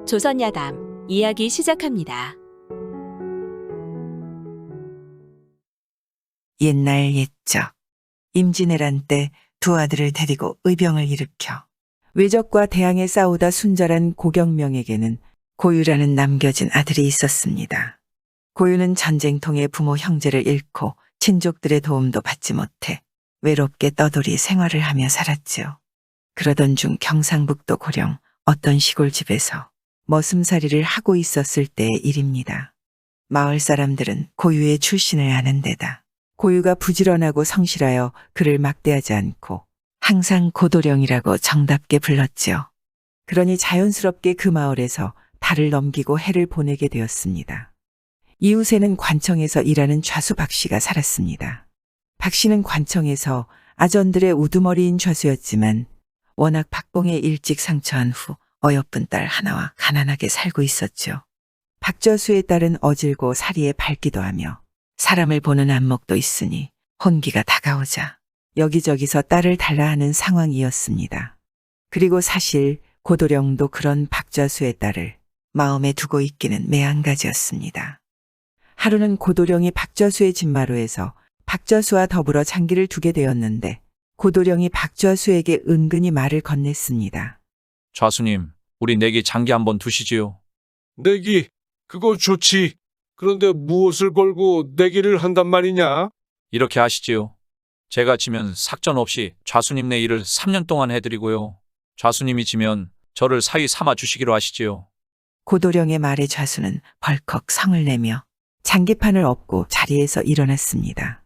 조선야담 이야기 시작합니다. 옛날 옛적 임진왜란 때 두 아들을 데리고 의병을 일으켜 외적과 대항해 싸우다 순절한 고경명에게는 고유라는 남겨진 아들이 있었습니다. 고유는 전쟁통에 부모 형제를 잃고 친족들의 도움도 받지 못해 외롭게 떠돌이 생활을 하며 살았지요. 그러던 중 경상북도 고령 어떤 시골집에서 머슴살이를 하고 있었을 때의 일입니다. 마을 사람들은 고유의 출신을 아는 데다 고유가 부지런하고 성실하여 그를 막대하지 않고 항상 고도령이라고 정답게 불렀지요. 그러니 자연스럽게 그 마을에서 달을 넘기고 해를 보내게 되었습니다. 이웃에는 관청에서 일하는 좌수 박 씨가 살았습니다. 박 씨는 관청에서 아전들의 우두머리인 좌수였지만 워낙 박봉에 일찍 상처한 후 어여쁜 딸 하나와 가난하게 살고 있었죠. 박 좌수의 딸은 어질고 사리에 밝기도 하며 사람을 보는 안목도 있으니 혼기가 다가오자 여기저기서 딸을 달라 하는 상황이었습니다. 그리고 사실 고도령도 그런 박 좌수의 딸을 마음에 두고 있기는 매한가지였습니다. 하루는 고도령이 박 좌수의 집마루에서 박 좌수와 더불어 장기를 두게 되었는데 고도령이 박 좌수에게 은근히 말을 건넸습니다. 좌수님, 우리 내기 장기 한번 두시지요. 내기, 그거 좋지. 그런데 무엇을 걸고 내기를 한단 말이냐? 이렇게 하시지요. 제가 지면 삭전 없이 좌수님 내 일을 3년 동안 해드리고요. 좌수님이 지면 저를 사위 삼아 주시기로 하시지요. 고도령의 말에 좌수는 벌컥 성을 내며 장기판을 엎고 자리에서 일어났습니다.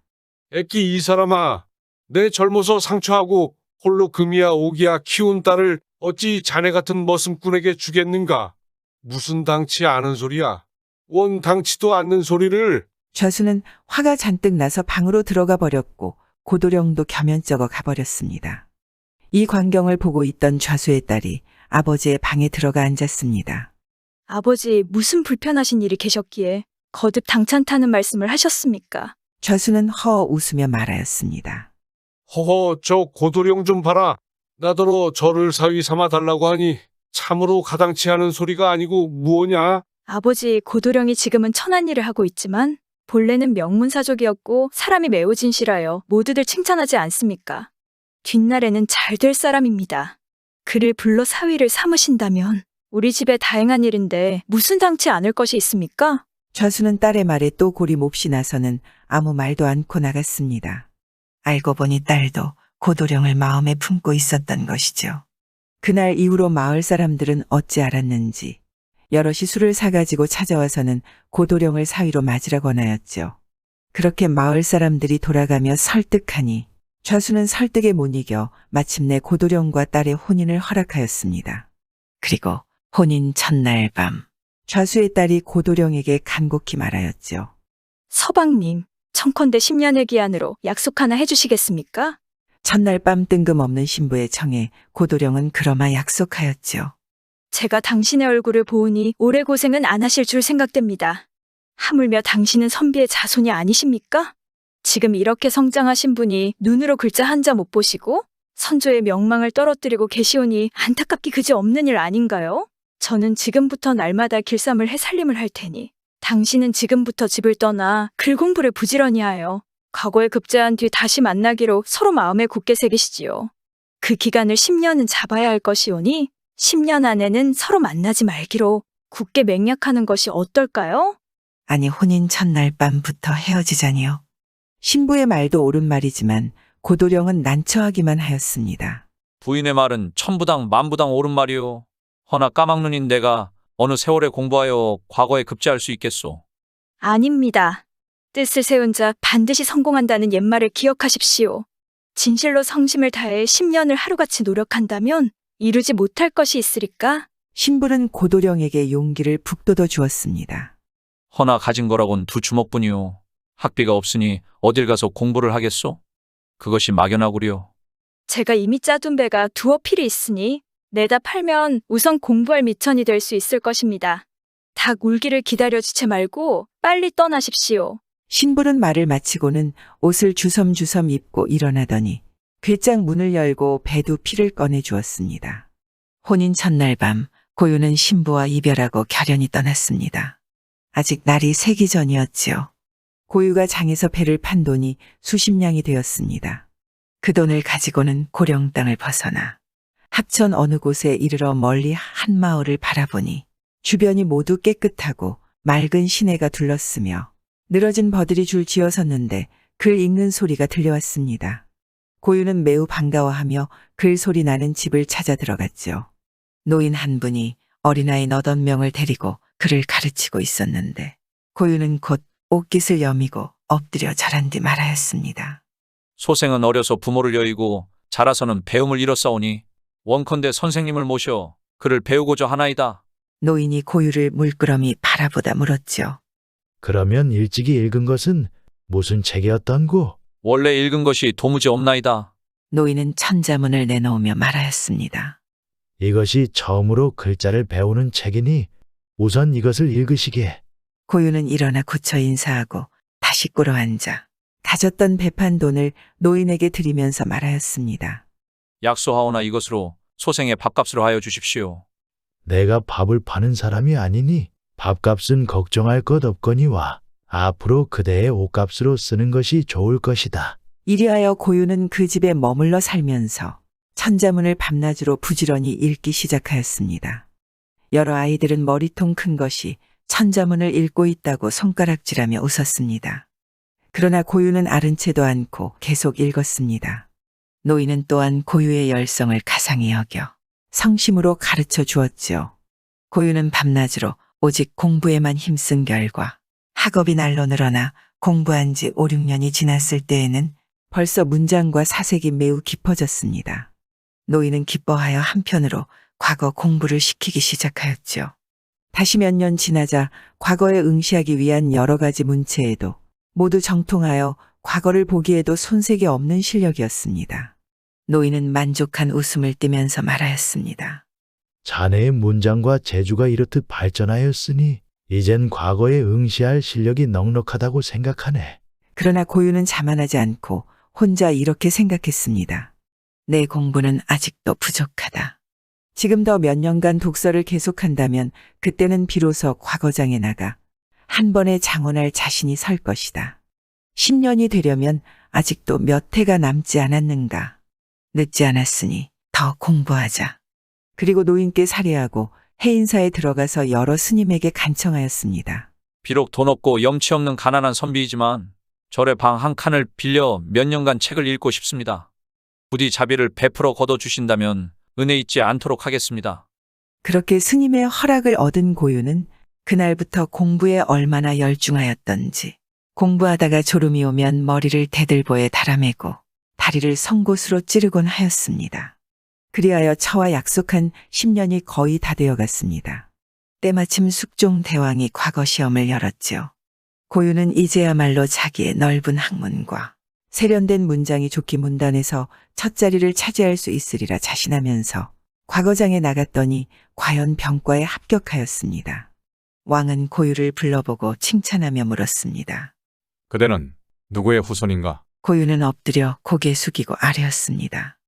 애끼 이 사람아, 내 젊어서 상처하고 홀로 금이야 오기야 키운 딸을 어찌 자네 같은 머슴꾼에게 주겠는가? 무슨 당치 않은 소리야? 원 당치도 않는 소리를. 좌수는 화가 잔뜩 나서 방으로 들어가 버렸고 고도령도 겸연쩍어 가버렸습니다. 이 광경을 보고 있던 좌수의 딸이 아버지의 방에 들어가 앉았습니다. 아버지, 무슨 불편하신 일이 계셨기에 거듭 당찬다는 말씀을 하셨습니까? 좌수는 허 웃으며 말하였습니다. 허허, 저 고도령 좀 봐라. 나더러 저를 사위 삼아 달라고 하니 참으로 가당치 않은 소리가 아니고 무엇냐? 아버지, 고도령이 지금은 천한 일을 하고 있지만 본래는 명문사족이었고 사람이 매우 진실하여 모두들 칭찬하지 않습니까? 뒷날에는 잘 될 사람입니다. 그를 불러 사위를 삼으신다면 우리 집에 다행한 일인데 무슨 당치 않을 것이 있습니까? 좌수는 딸의 말에 또 고리 몹시 나서는 아무 말도 않고 나갔습니다. 알고 보니 딸도 고도령을 마음에 품고 있었던 것이죠. 그날 이후로 마을 사람들은 어찌 알았는지 여럿이 술을 사가지고 찾아와서는 고도령을 사위로 맞으라 권하였죠. 그렇게 마을 사람들이 돌아가며 설득하니 좌수는 설득에 못 이겨 마침내 고도령과 딸의 혼인을 허락하였습니다. 그리고 혼인 첫날 밤 좌수의 딸이 고도령에게 간곡히 말하였죠. 서방님, 청컨대 10년의 기한으로 약속 하나 해주시겠습니까? 첫날 밤 뜬금없는 신부의 청에 고도령은 그러마 약속하였죠. 제가 당신의 얼굴을 보으니 오래 고생은 안 하실 줄 생각됩니다. 하물며 당신은 선비의 자손이 아니십니까? 지금 이렇게 성장하신 분이 눈으로 글자 한자 못 보시고 선조의 명망을 떨어뜨리고 계시오니 안타깝기 그지없는 일 아닌가요? 저는 지금부터 날마다 길쌈을 해 살림을 할 테니 당신은 지금부터 집을 떠나 글 공부를 부지런히 하여 과거에 급제한 뒤 다시 만나기로 서로 마음에 굳게 새기시지요. 그 기간을 10년은 잡아야 할 것이오니 10년 안에는 서로 만나지 말기로 굳게 맹약하는 것이 어떨까요? 아니 혼인 첫날 밤부터 헤어지자니요. 신부의 말도 옳은 말이지만 고도령은 난처하기만 하였습니다. 부인의 말은 천부당 만부당 옳은 말이요. 허나 까막눈인 내가 어느 세월에 공부하여 과거에 급제할 수 있겠소. 아닙니다. 뜻을 세운 자 반드시 성공한다는 옛말을 기억하십시오. 진실로 성심을 다해 10년을 하루같이 노력한다면 이루지 못할 것이 있으리까? 신부는 고도령에게 용기를 북돋워 주었습니다. 허나 가진 거라곤 두 주먹뿐이요. 학비가 없으니 어딜 가서 공부를 하겠소? 그것이 막연하구려. 제가 이미 짜둔 배가 두어 필이 있으니 내다 팔면 우선 공부할 미천이 될 수 있을 것입니다. 닭 울기를 기다려주지 말고 빨리 떠나십시오. 신부는 말을 마치고는 옷을 주섬주섬 입고 일어나더니 괴짝 문을 열고 배두 피를 꺼내 주었습니다. 혼인 첫날 밤 고유는 신부와 이별하고 결연히 떠났습니다. 아직 날이 새기 전이었지요. 고유가 장에서 배를 판 돈이 수십 냥이 되었습니다. 그 돈을 가지고는 고령 땅을 벗어나 합천 어느 곳에 이르러 멀리 한 마을을 바라보니 주변이 모두 깨끗하고 맑은 시내가 둘렀으며 늘어진 버들이 줄 지어 섰는데 글 읽는 소리가 들려왔습니다. 고유는 매우 반가워하며 글 소리 나는 집을 찾아 들어갔죠. 노인 한 분이 어린아이 8명을 데리고 글을 가르치고 있었는데 고유는 곧 옷깃을 여미고 엎드려 절한 뒤 말하였습니다. 소생은 어려서 부모를 여의고 자라서는 배움을 잃었사오니 원컨대 선생님을 모셔 그를 배우고자 하나이다. 노인이 고유를 물끄러미 바라보다 물었지요. 그러면 일찍이 읽은 것은 무슨 책이었던고? 원래 읽은 것이 도무지 없나이다. 노인은 천자문을 내놓으며 말하였습니다. 이것이 처음으로 글자를 배우는 책이니 우선 이것을 읽으시게. 고유는 일어나 고쳐 인사하고 다시 꿇어앉아 가졌던 배판 돈을 노인에게 드리면서 말하였습니다. 약소하오나 이것으로 소생의 밥값으로 하여 주십시오. 내가 밥을 파는 사람이 아니니 밥값은 걱정할 것 없거니와 앞으로 그대의 옷값으로 쓰는 것이 좋을 것이다. 이리하여 고유는 그 집에 머물러 살면서 천자문을 밤낮으로 부지런히 읽기 시작하였습니다. 여러 아이들은 머리통 큰 것이 천자문을 읽고 있다고 손가락질하며 웃었습니다. 그러나 고유는 아른 채도 않고 계속 읽었습니다. 노인은 또한 고유의 열성을 가상히 여겨 성심으로 가르쳐 주었지요. 고유는 밤낮으로 오직 공부에만 힘쓴 결과 학업이 날로 늘어나 공부한 지 5, 6년이 지났을 때에는 벌써 문장과 사색이 매우 깊어졌습니다. 노인은 기뻐하여 한편으로 과거 공부를 시키기 시작하였죠. 다시 몇 년 지나자 과거에 응시하기 위한 여러 가지 문체에도 모두 정통하여 과거를 보기에도 손색이 없는 실력이었습니다. 노인은 만족한 웃음을 띠면서 말하였습니다. 자네의 문장과 재주가 이렇듯 발전하였으니 이젠 과거에 응시할 실력이 넉넉하다고 생각하네. 그러나 고유는 자만하지 않고 혼자 이렇게 생각했습니다. 내 공부는 아직도 부족하다. 지금 더 몇 년간 독서를 계속한다면 그때는 비로소 과거장에 나가 한 번에 장원할 자신이 설 것이다. 10년이 되려면 아직도 몇 해가 남지 않았는가. 늦지 않았으니 더 공부하자. 그리고 노인께 살해하고 해인사에 들어가서 여러 스님에게 간청하였습니다. 비록 돈 없고 염치 없는 가난한 선비이지만 절의 방 한 칸을 빌려 몇 년간 책을 읽고 싶습니다. 부디 자비를 베풀어 거둬주신다면 은혜 잊지 않도록 하겠습니다. 그렇게 스님의 허락을 얻은 고유는 그날부터 공부에 얼마나 열중하였던지 공부하다가 졸음이 오면 머리를 대들보에 달아매고 다리를 송곳으로 찌르곤 하였습니다. 그리하여 처와 약속한 10년이 거의 다 되어갔습니다. 때마침 숙종 대왕이 과거 시험을 열었지요. 고유는 이제야말로 자기의 넓은 학문과 세련된 문장이 좋기 문단에서 첫 자리를 차지할 수 있으리라 자신하면서 과거장에 나갔더니 과연 병과에 합격하였습니다. 왕은 고유를 불러보고 칭찬하며 물었습니다. 그대는 누구의 후손인가? 고유는 엎드려 고개 숙이고 아뢰었습니다.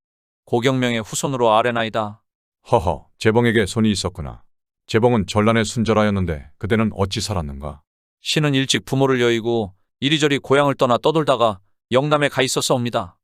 고경명의 후손으로 아뢰나이다. 허허, 재봉에게 손이 있었구나. 재봉은 전란에 순절하였는데 그대는 어찌 살았는가? 신은 일찍 부모를 여의고 이리저리 고향을 떠나 떠돌다가 영남에 가 있었사옵니다.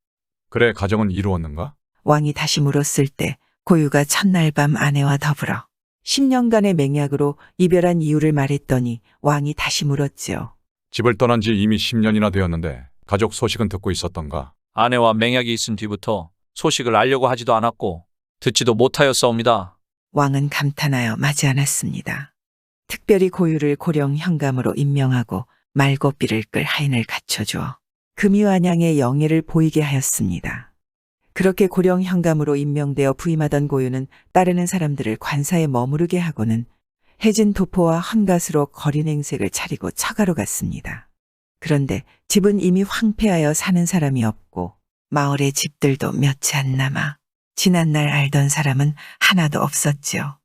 그래 가정은 이루었는가? 왕이 다시 물었을 때 고유가 첫날 밤 아내와 더불어 10년간의 맹약으로 이별한 이유를 말했더니 왕이 다시 물었지요. 집을 떠난 지 이미 10년이나 되었는데 가족 소식은 듣고 있었던가? 아내와 맹약이 있은 뒤부터 소식을 알려고 하지도 않았고 듣지도 못하였사옵니다. 왕은 감탄하여 마지 않았습니다. 특별히 고유를 고령 현감으로 임명하고 말고비를 끌 하인을 갖춰주어 금이완양의 영예를 보이게 하였습니다. 그렇게 고령 현감으로 임명되어 부임하던 고유는 따르는 사람들을 관사에 머무르게 하고는 해진 도포와 헌갓으로 거리 냉색을 차리고 처가로 갔습니다. 그런데 집은 이미 황폐하여 사는 사람이 없고 마을의 집들도 몇치 안 남아 지난날 알던 사람은 하나도 없었지요.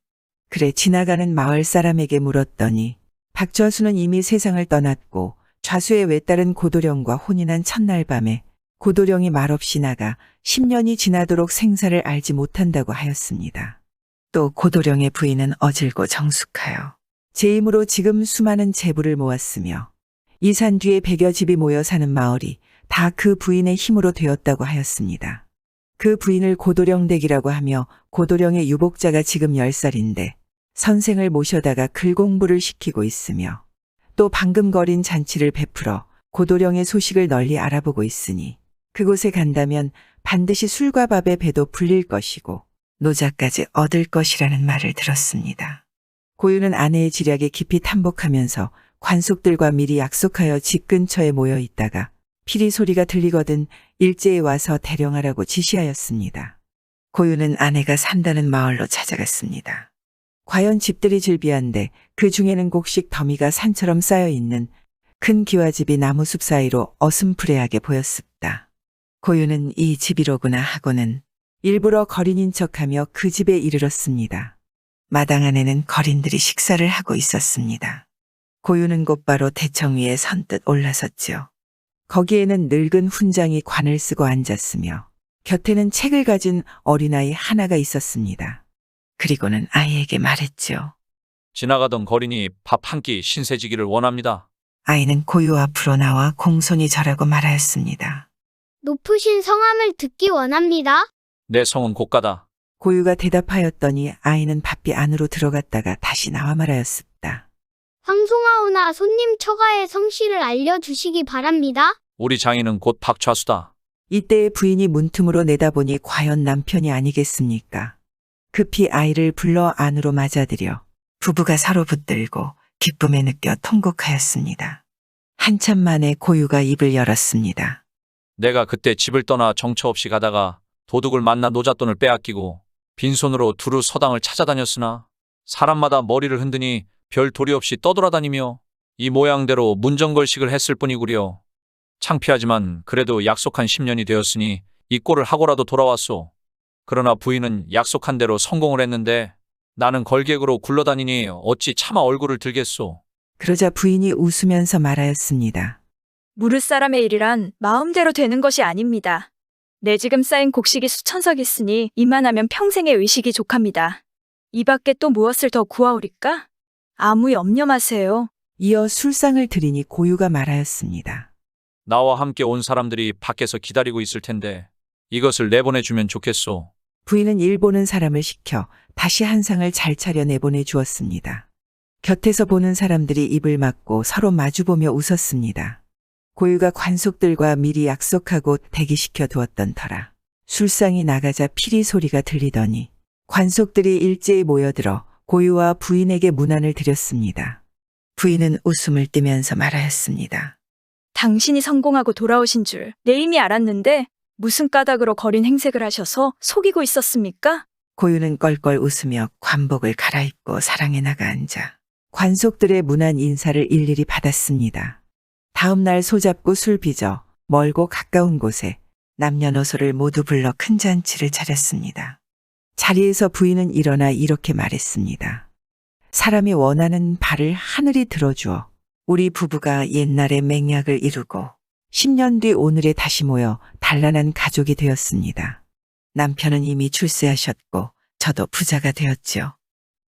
그래 지나가는 마을 사람에게 물었더니 박좌수는 이미 세상을 떠났고 좌수의 외딸은 고도령과 혼인한 첫날 밤에 고도령이 말없이 나가 10년이 지나도록 생사를 알지 못한다고 하였습니다. 또 고도령의 부인은 어질고 정숙하여 제 힘으로 지금 수많은 재부를 모았으며 이산 뒤에 100여 집이 모여 사는 마을이 다 그 부인의 힘으로 되었다고 하였습니다. 그 부인을 고도령 댁이라고 하며 고도령의 유복자가 지금 10살인데 선생을 모셔다가 글 공부를 시키고 있으며 또 방금 거린 잔치를 베풀어 고도령의 소식을 널리 알아보고 있으니 그곳에 간다면 반드시 술과 밥의 배도 불릴 것이고 노자까지 얻을 것이라는 말을 들었습니다. 고유는 아내의 지략에 깊이 탐복하면서 관속들과 미리 약속하여 집 근처에 모여 있다가 피리 소리가 들리거든 일제히 와서 대령하라고 지시하였습니다. 고유는 아내가 산다는 마을로 찾아갔습니다. 과연 집들이 즐비한데 그 중에는 곡식 더미가 산처럼 쌓여 있는 큰 기와집이 나무숲 사이로 어슴푸레하게 보였습니다. 고유는 이 집이로구나 하고는 일부러 거린인 척하며 그 집에 이르렀습니다. 마당 안에는 거린들이 식사를 하고 있었습니다. 고유는 곧바로 대청 위에 선뜻 올라섰지요. 거기에는 늙은 훈장이 관을 쓰고 앉았으며 곁에는 책을 가진 어린아이 하나가 있었습니다. 그리고는 아이에게 말했지요. 지나가던 거린이 밥 한 끼 신세지기를 원합니다. 아이는 고유 앞으로 나와 공손히 절하고 말하였습니다. 높으신 성함을 듣기 원합니다. 내 성은 고가다. 고유가 대답하였더니 아이는 바삐 안으로 들어갔다가 다시 나와 말하였습니다. 황송하오나 손님 처가의 성씨를 알려주시기 바랍니다. 우리 장인은 곧 박좌수다. 이때의 부인이 문틈으로 내다보니 과연 남편이 아니겠습니까? 급히 아이를 불러 안으로 맞아들여 부부가 서로 붙들고 기쁨에 느껴 통곡하였습니다. 한참 만에 고유가 입을 열었습니다. 내가 그때 집을 떠나 정처 없이 가다가 도둑을 만나 노잣돈을 빼앗기고 빈손으로 두루 서당을 찾아다녔으나 사람마다 머리를 흔드니 별 도리 없이 떠돌아다니며 이 모양대로 문정걸식을 했을 뿐이구려. 창피하지만 그래도 약속한 10년이 되었으니 이 꼴을 하고라도 돌아왔소. 그러나 부인은 약속한 대로 성공을 했는데 나는 걸객으로 굴러다니니 어찌 차마 얼굴을 들겠소. 그러자 부인이 웃으면서 말하였습니다. 무릇 사람의 일이란 마음대로 되는 것이 아닙니다. 내 지금 쌓인 곡식이 수천석 있으니 이만하면 평생의 의식이 족합니다. 이 밖에 또 무엇을 더 구하오리까? 아무 염려 마세요. 이어 술상을 드리니 고유가 말하였습니다. 나와 함께 온 사람들이 밖에서 기다리고 있을 텐데 이것을 내보내주면 좋겠소. 부인은 일 보는 사람을 시켜 다시 한 상을 잘 차려 내보내 주었습니다. 곁에서 보는 사람들이 입을 막고 서로 마주보며 웃었습니다. 고유가 관속들과 미리 약속하고 대기시켜 두었던 터라 술상이 나가자 피리 소리가 들리더니 관속들이 일제히 모여들어 고유와 부인에게 문안을 드렸습니다. 부인은 웃음을 띠면서 말하였습니다. 당신이 성공하고 돌아오신 줄 내 이미 알았는데 무슨 까닭으로 거린 행색을 하셔서 속이고 있었습니까? 고유는 껄껄 웃으며 관복을 갈아입고 사랑에 나가 앉아 관속들의 문안 인사를 일일이 받았습니다. 다음 날 소잡고 술 빚어 멀고 가까운 곳에 남녀노소를 모두 불러 큰 잔치를 차렸습니다. 자리에서 부인은 일어나 이렇게 말했습니다. 사람이 원하는 바를 하늘이 들어주어 우리 부부가 옛날의 맹약을 이루고 10년 뒤 오늘에 다시 모여 단란한 가족이 되었습니다. 남편은 이미 출세하셨고 저도 부자가 되었지요.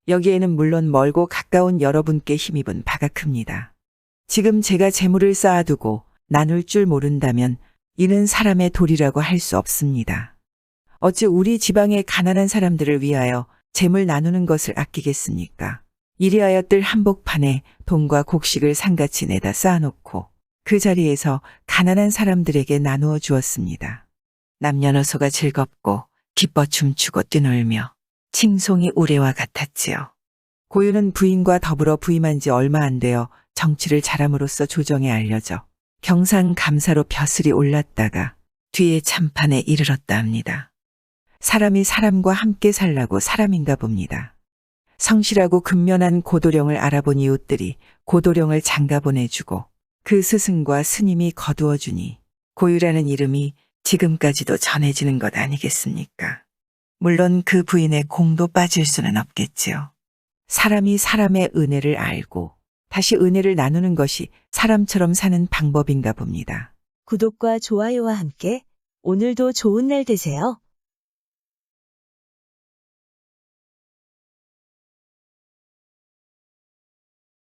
여기에는 물론 멀고 가까운 여러분께 힘입은 바가 큽니다. 지금 제가 재물을 쌓아두고 나눌 줄 모른다면 이는 사람의 도리라고 할 수 없습니다. 어찌 우리 지방의 가난한 사람들을 위하여 재물 나누는 것을 아끼겠습니까? 이리하여 뜰 한복판에 돈과 곡식을 상같이 내다 쌓아놓고 그 자리에서 가난한 사람들에게 나누어 주었습니다. 남녀노소가 즐겁고 기뻐 춤추고 뛰놀며 칭송이 우레와 같았지요. 고유는 부인과 더불어 부임한 지 얼마 안 되어 정치를 잘함으로써 조정에 알려져 경상감사로 벼슬이 올랐다가 뒤에 참판에 이르렀다 합니다. 사람이 사람과 함께 살라고 사람인가 봅니다. 성실하고 근면한 고도령을 알아본 이웃들이 고도령을 장가 보내주고 그 스승과 스님이 거두어주니 고유라는 이름이 지금까지도 전해지는 것 아니겠습니까? 물론 그 부인의 공도 빠질 수는 없겠지요. 사람이 사람의 은혜를 알고 다시 은혜를 나누는 것이 사람처럼 사는 방법인가 봅니다. 구독과 좋아요와 함께 오늘도 좋은 날 되세요.